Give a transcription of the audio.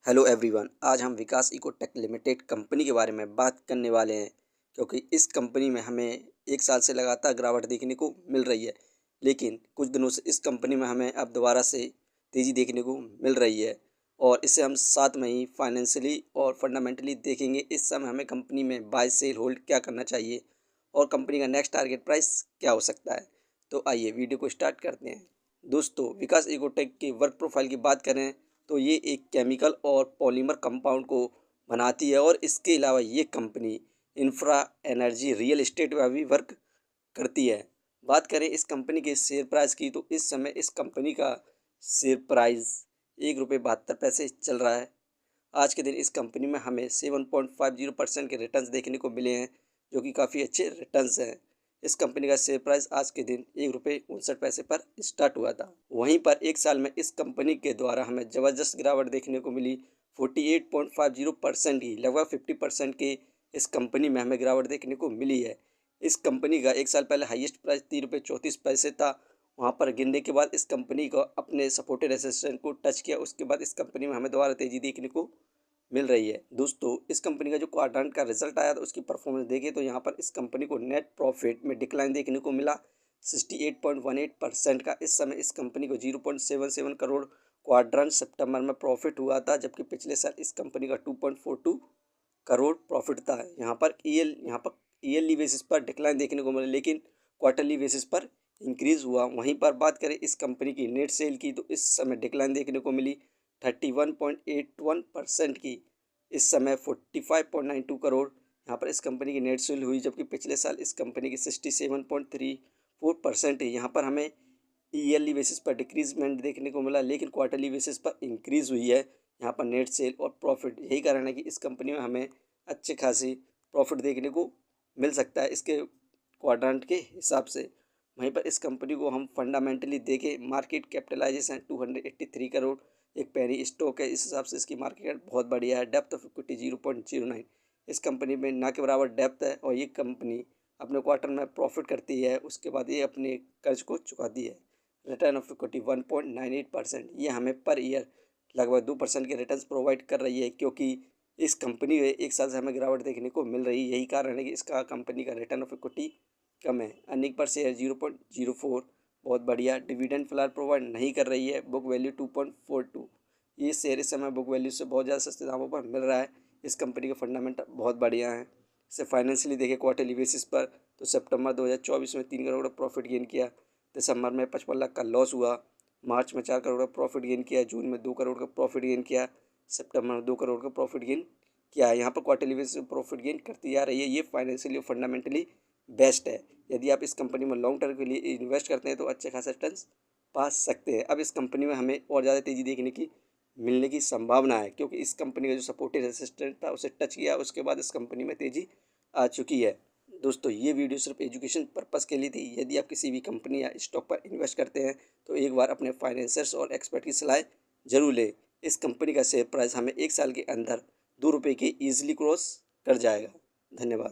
Hello everyone, आज हम विकास Ecotech limited company के बारे में बात करने वाले हैं क्योंकि इस कंपनी में हमें एक साल से लगातार गिरावट देखने को मिल रही है। लेकिन कुछ दिनों से इस कंपनी में हमें अब दोबारा से तेज़ी देखने को मिल रही है और इसे हम साथ में ही फाइनेंशियली और फंडामेंटली देखेंगे। इस समय हमें कंपनी में बाय सेल होल्ड क्या करना चाहिए और कंपनी का नेक्स्ट टारगेट प्राइस क्या हो सकता है। तो आइए वीडियो को स्टार्ट करते हैं। दोस्तों, विकास इकोटेक के वर्क प्रोफाइल की बात करें तो ये एक केमिकल और पॉलीमर कंपाउंड को बनाती है और इसके अलावा ये company infra, energy, real estate में भी वर्क करती है। बात करें इस कंपनी के शेयर प्राइस की तो इस समय इस कंपनी का शेयर प्राइस ₹1.72 चल रहा है। आज के दिन इस कंपनी में हमें 7.50% के रिटर्न्स देखने को मिले हैं, जो कि काफ़ी अच्छे रिटर्न्स हैं। इस कंपनी का शेयर प्राइस आज के दिन ₹1.59 पर स्टार्ट हुआ था। वहीं पर एक साल में इस कंपनी के द्वारा हमें ज़बरदस्त गिरावट देखने को मिली। 48.50% की लगभग 50% के इस कंपनी में हमें गिरावट देखने को मिली है। इस कंपनी का एक साल पहले हाईएस्ट प्राइस ₹3.34 था। वहाँ पर गिरने के बाद इस कंपनी को अपने सपोर्टेड रेजिस्टेंस को टच किया। उसके बाद इस कंपनी में हमें दोबारा तेज़ी देखने को मिल रही है। दोस्तों, इस कंपनी का जो क्वाड्रेंट का रिजल्ट आया था उसकी परफॉर्मेंस देखें तो यहाँ पर इस कंपनी को नेट प्रॉफिट में डिक्लाइन देखने को मिला 68.18% का। इस समय इस कंपनी को 0.77 करोड़ क्वाड्रेंट सितंबर में प्रॉफिट हुआ था, जबकि पिछले साल इस कंपनी का 2.42 करोड़ प्रॉफिट था। यहाँ पर ईयरली बेसिस पर डिक्लाइन देखने को मिला, लेकिन क्वार्टरली बेसिस पर इंक्रीज़ हुआ। वहीं पर बात करें इस कंपनी की नेट सेल की तो इस समय डिक्लाइन देखने को मिली 31.81% की। इस समय 45.92 करोड़ यहाँ पर इस कंपनी की नेट सेल हुई, जबकि पिछले साल इस कंपनी की 67.34% है। यहाँ पर हमें ईयरली बेसिस पर डिक्रीजमेंट देखने को मिला, लेकिन क्वार्टरली बेसिस पर इंक्रीज़ हुई है यहाँ पर नेट सेल और प्रॉफिट। यही कारण है कि इस कंपनी में हमें अच्छे खासी प्रॉफिट देखने को मिल सकता है इसके क्वाड्रेंट के हिसाब से। वहीं पर इस कंपनी को हम फंडामेंटली देखें, मार्केट कैपिटलाइजेशन 283 करोड़ एक पेनी स्टॉक है। इस हिसाब से इसकी मार्केट बहुत बढ़िया है। Depth of equity 0.09। इस कंपनी में ना के बराबर डेप्थ है और ये कंपनी अपने क्वार्टर में प्रॉफिट करती है, उसके बाद ये अपने कर्ज को चुकाती है। Return of equity 1.98%। ये हमें पर ईयर लगभग 2% के रिटर्न प्रोवाइड कर रही है, क्योंकि इस कंपनी में एक साल से हमें गिरावट देखने को मिल रही है। यही कारण है कि इसका कंपनी का रिटर्न ऑफ इक्विटी कम है। अर्निंग पर शेयर 0.04 बहुत बढ़िया। डिविडेंड फिलहाल प्रोवाइड नहीं कर रही है। Book value 2.42। ये शेयर इस समय बुक वैल्यू से बहुत ज़्यादा सस्ते दामों पर मिल रहा है। इस कंपनी के फंडामेंटल बहुत बढ़िया हैं। इसे फाइनेंशियली देखें क्वार्टरली बेसिस पर तो सितंबर 2024 में 3 करोड़ का प्रॉफिट गेन किया, दिसंबर में 55 लाख का लॉस हुआ, मार्च में 4 करोड़ का प्रॉफिट गेन किया, जून में 2 करोड़ का प्रॉफिट गेन किया, सितंबर में 2 करोड़ का प्रॉफिट गेन किया है। यहाँ पर क्वार्टरली बेसिस पर प्रॉफिट गेन करती जा रही है। ये फाइनेंशियली और फंडामेंटली बेस्ट है। यदि आप इस कंपनी में लॉन्ग टर्म के लिए इन्वेस्ट करते हैं तो अच्छे खासे रिटर्न्स पा सकते हैं। अब इस कंपनी में हमें और ज़्यादा तेज़ी देखने की मिलने की संभावना है, क्योंकि इस कंपनी का जो सपोर्टेड रेजिस्टेंस था उसे टच किया, उसके बाद इस कंपनी में तेज़ी आ चुकी है। दोस्तों, ये वीडियो सिर्फ एजुकेशन पर्पज़ के लिए थी। यदि आप किसी भी कंपनी या स्टॉक पर इन्वेस्ट करते हैं तो एक बार अपने फाइनेंसर्स और एक्सपर्ट की सलाह जरूर लें। इस कंपनी का शेयर प्राइस हमें एक साल के अंदर ₹2 की ईजिली क्रॉस कर जाएगा। धन्यवाद।